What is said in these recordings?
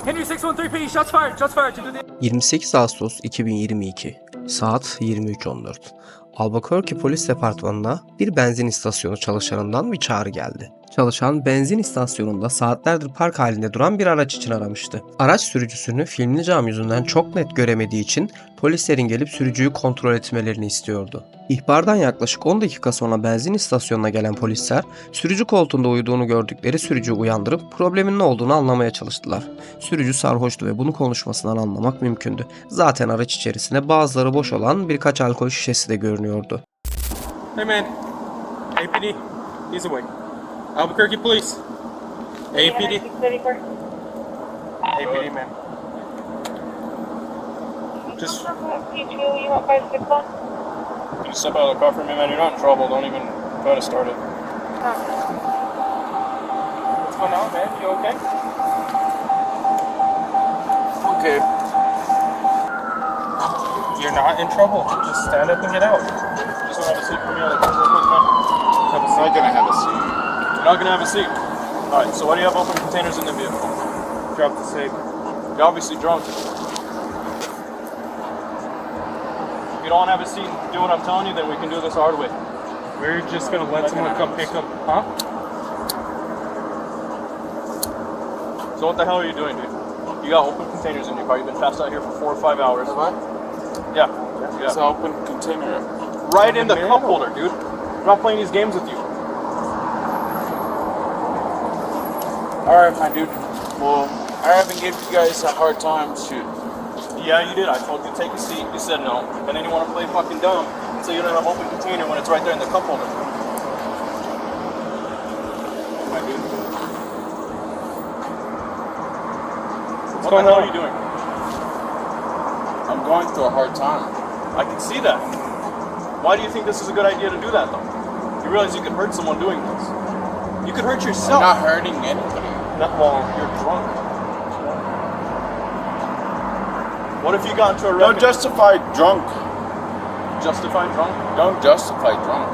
Henry 613P, shots fired, shots fired. 28 Ağustos 2022 saat 23.14 Albuquerque Polis Departmanı'na bir benzin istasyonu çalışanından bir çağrı geldi. Çalışan benzin istasyonunda saatlerdir park halinde duran bir araç için aramıştı. Araç sürücüsünü filmli cam yüzünden çok net göremediği için polislerin gelip sürücüyü kontrol etmelerini istiyordu. İhbardan yaklaşık 10 dakika sonra benzin istasyonuna gelen polisler sürücü koltuğunda uyuduğunu gördükleri sürücüyü uyandırıp problemin ne olduğunu anlamaya çalıştılar. Sürücü sarhoştu ve bunu konuşmasından anlamak mümkündü. Zaten araç içerisinde bazıları boş olan birkaç alkol şişesi de görünüyordu. Hey man, APD, he's away. Albuquerque Police. APD. APD man. Just you step out of the car for me, man. You're not in trouble. Don't even try to start it. What's going on, man? You okay? Okay. You're not in trouble. Just stand up and get out. Just have a seat for me on the car real quick, man. I'm not gonna have a seat. You're not gonna have a seat. All right. So why do you have open containers in the vehicle? Drop the safe. You're obviously drunk. If you don't have a seat and do what I'm telling you, then we can do this hard way. We're just gonna let someone come pick up, huh? So what the hell are you doing, dude? You got open containers in your car. You've been passed out here for 4 or 5 hours. Have I? Yeah. It's an open container. Right in the cup holder, dude. I'm not playing these games with you. Alright, my dude. Well, I haven't given you guys a hard time, shoot. Yeah, you did. I told you to take a seat. You said no. And then you want to play fucking dumb and say you don't have open container when it's right there in the cup holder. My dude. What the hell are you doing? I'm going through a hard time. I can see that. Why do you think this is a good idea to do that, though? You realize you could hurt someone doing this. You could hurt yourself. I'm not hurting anybody. Not while you're drunk. What if you got into a wreck? Don't justify drunk. Justify drunk? Don't justify drunk.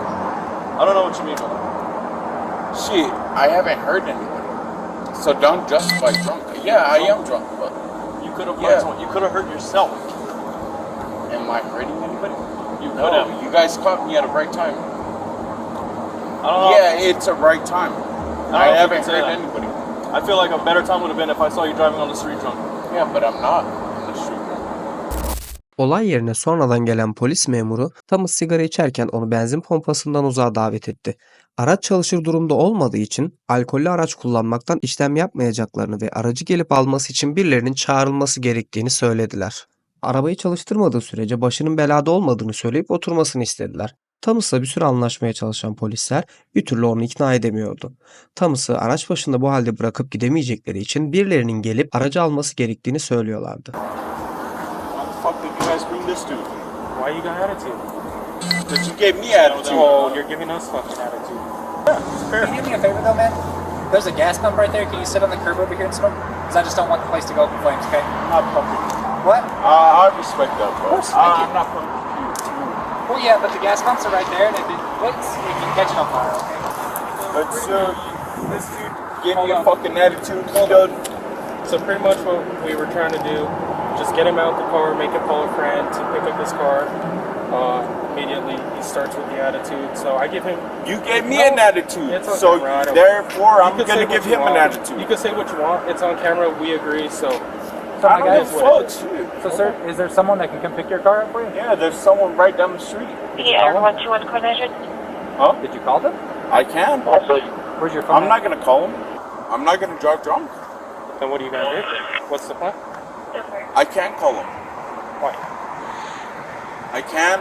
I don't know what you mean by that. Shit, I haven't hurt anybody. So don't justify drunk. Yeah, I am drunk, but You could have hurt someone. You could have hurt yourself. am I hurting anybody? You could have. No, you guys caught me at a right time. I don't know. Yeah, it's a right time. know I if you haven't can say hurt that. anybody. I feel like a better time would have been if I saw you driving on the street drunk. Yeah, but I'm not on the street drunk. Olay yerine sonradan gelen polis memuru Thomas sigara içerken onu benzin pompasından uzağa davet etti. Araç çalışır durumda olmadığı için alkollü araç kullanmaktan işlem yapmayacaklarını ve aracı gelip alması için birilerinin çağrılması gerektiğini söylediler. Arabayı çalıştırmadığı sürece başının belada olmadığını söyleyip oturmasını istediler. Thomas'la bir süre anlaşmaya çalışan polisler bir türlü onu ikna edemiyordu. Thomas'ı araç başında bu halde bırakıp gidemeyecekleri için birilerinin gelip aracı alması gerektiğini söylüyorlardı. Fuck did you guys bring this to? Why you got attitude? But you gave me attitude. Oh, you're giving us fucking attitude. Yeah, it's fair. Can you do me a favor though, man? There's a gas pump right there. Can you sit on the curb over here and smoke? Because I just don't want the place to go up in flames, okay? I'm not fucking. What? I respect that, bro. course, thank you. I'm not fucking. Well, yeah, but the gas pumps are right there, and if it quits, it can catch it on fire, okay? But this dude gave me a Hold on. fucking attitude, dude. So pretty much what we were trying to do, just get him out the car, make him call a friend to pick up his car. Immediately he starts with the attitude. So I give him. You gave me an attitude, It's on so camera, I don't- therefore You I'm can say gonna what give you him an want. attitude. You can say what you want. It's on camera. We agree. So I don't give a fuck. Shit. So, sir, is there someone that can come pick your car up for you? Yeah, there's someone right down the street. Yeah, 121 collision. Huh? Did you call them? I can. Where's your phone? I'm not gonna call him. I'm not gonna drive drunk. then what are you gonna do? What's the plan? I can't call him. Why? I can.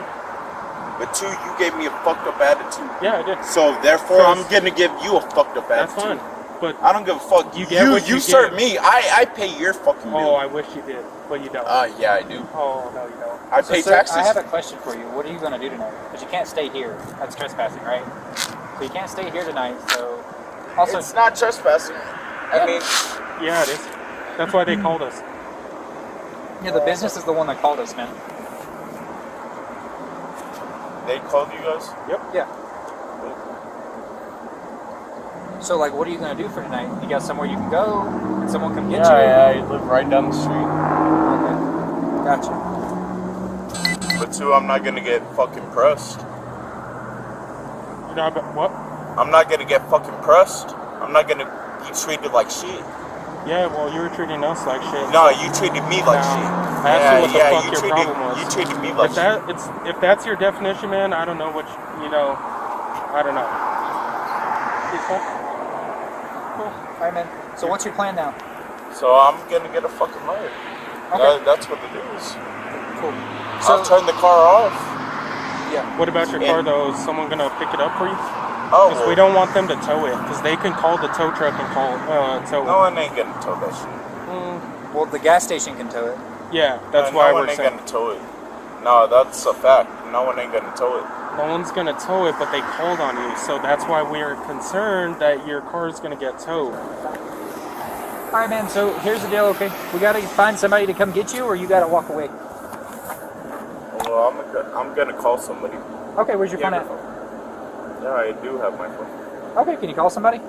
But two, you gave me a fucked up attitude. Yeah, I did. So therefore, I'm Because- gonna give you a fucked up That's attitude. fine. But I don't give a fuck. You get what you serve get. me. I pay your fucking bill. oh, I wish you did, but you don't. Yeah, I do. oh no, you don't. I So, pay sir, taxes. I have a question for you. What are you going to do tonight? Because you can't stay here. That's trespassing, right? So you can't stay here tonight, so... Also, It's not trespassing. I mean, Yeah, it is. That's why they called us. yeah, the business is the one that called us, man. they called you guys. Yep. Yeah. So, like, what are you gonna do for tonight? You got somewhere you can go? Can someone come get you? Yeah, you live right down the street. Okay. Gotcha. But two, I'm not gonna get fucking pressed. You know, but what? I'm not gonna get fucking pressed. I'm not gonna be treated like shit. Yeah, well, you were treating us like shit. No, you treated me like No. shit. I asked you what the fuck you your treated, problem was. You treated me like shit. If that's your definition, man, I don't know what you know. I don't know. Cool. Alright, man. So, what's your plan now? So I'm gonna get a fucking lawyer. Okay. That's what it is. Cool. I'll turn the car off. Yeah. What about your car, though? Is someone gonna pick it up for you? Oh, Because we don't want them to tow it. Because they can call the tow truck and tow no it. one ain't gonna tow that shit. Well, the gas station can tow it. Yeah, that's No why one we're ain't saying. gonna tow it. No, that's a fact. No one ain't gonna tow it. No one's gonna tow it, but they called on you. So that's why we're concerned that your car is gonna get towed. Alright, man. So, here's the deal, okay? We gotta find somebody to come get you, or you gotta walk away. Well, I'm gonna call somebody. Okay, where's your phone at? Yeah, I do have my phone. Okay, can you call somebody?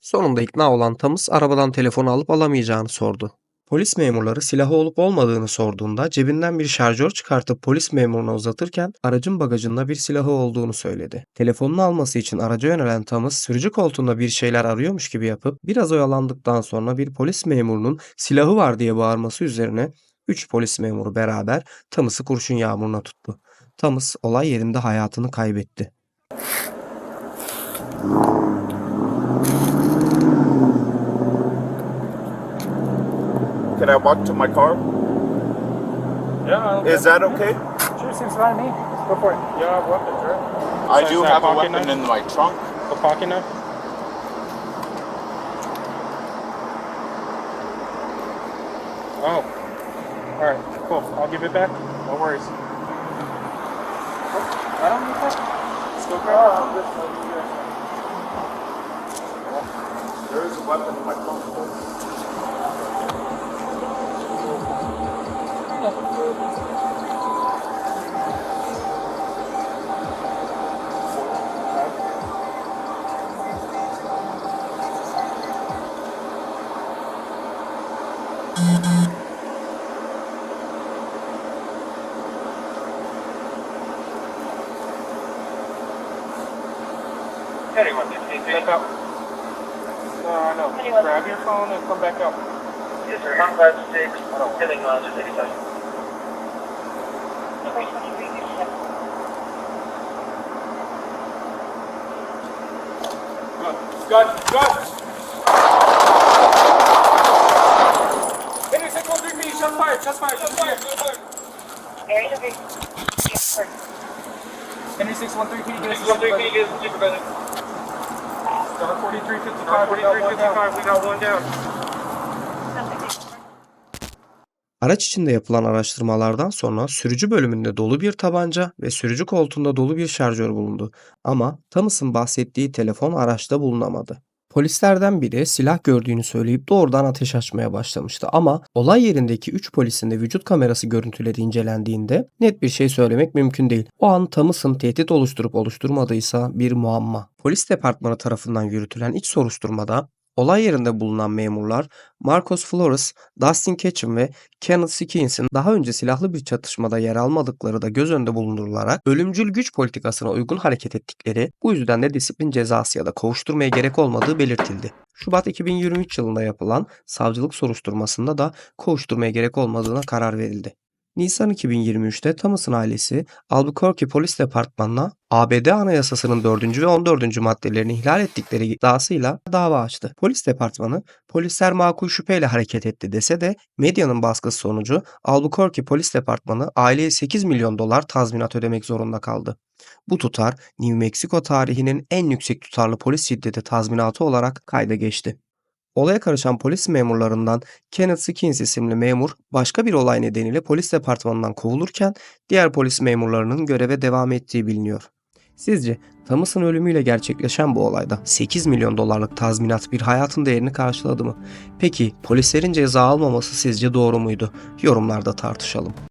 Sonunda ikna olan Thomas arabadan telefonu alıp alamayacağını sordu. Polis memurları silahı olup olmadığını sorduğunda cebinden bir şarjör çıkartıp polis memuruna uzatırken aracın bagajında bir silahı olduğunu söyledi. Telefonunu alması için araca yönelen Thomas sürücü koltuğunda bir şeyler arıyormuş gibi yapıp biraz oyalandıktan sonra bir polis memurunun silahı var diye bağırması üzerine 3 polis memuru beraber Thomas'ı kurşun yağmuruna tuttu. Thomas olay yerinde hayatını kaybetti. Can I walk to my car? Yeah. Is that okay? Sure, seems fine to me. Go for it. Yeah, weapons, right? I So do is that have a pocket weapon knife? in my trunk. The pocket knife? Oh. Alright, cool. I'll give it back. No worries. I don't need that. Let's go grab it. There is a weapon in my trunk. Anyone, back up. No. Anyone. Grab your phone and come back up. Yes, sir. 156, killing lines at 60. Gun! Henry 613 me, shots fired. Area to be. Yes, sir. Henry 613, can you get us a 613, supervisor? can you get us a supervisor? Star 4355, we got one down. Araç içinde yapılan araştırmalardan sonra sürücü bölümünde dolu bir tabanca ve sürücü koltuğunda dolu bir şarjör bulundu. Ama Thomas'ın bahsettiği telefon araçta bulunamadı. Polislerden biri silah gördüğünü söyleyip doğrudan ateş açmaya başlamıştı ama olay yerindeki 3 polisin de vücut kamerası görüntüleri incelendiğinde net bir şey söylemek mümkün değil. O an Thomas'ın tehdit oluşturup oluşturmadıysa bir muamma. Polis departmanı tarafından yürütülen iç soruşturmada olay yerinde bulunan memurlar Marcos Flores, Dustin Ketchum ve Kenneth Skins'in daha önce silahlı bir çatışmada yer almadıkları da göz önünde bulundurularak ölümcül güç politikasına uygun hareket ettikleri, bu yüzden de disiplin cezası ya da kovuşturmaya gerek olmadığı belirtildi. Şubat 2023 yılında yapılan savcılık soruşturmasında da kovuşturmaya gerek olmadığına karar verildi. Nisan 2023'te Thomas'ın ailesi Albuquerque Polis Departmanı'na ABD Anayasası'nın 4. ve 14. maddelerini ihlal ettikleri iddiasıyla dava açtı. Polis Departmanı, polisler makul şüpheyle hareket etti dese de medyanın baskısı sonucu Albuquerque Polis Departmanı aileye 8 milyon dolar tazminat ödemek zorunda kaldı. Bu tutar New Mexico tarihinin en yüksek tutarlı polis şiddeti tazminatı olarak kayda geçti. Olaya karışan polis memurlarından Kenneth Skins isimli memur başka bir olay nedeniyle polis departmanından kovulurken diğer polis memurlarının göreve devam ettiği biliniyor. Sizce Thomas'ın ölümüyle gerçekleşen bu olayda 8 milyon dolarlık tazminat bir hayatın değerini karşıladı mı? Peki polislerin ceza almaması sizce doğru muydu? Yorumlarda tartışalım.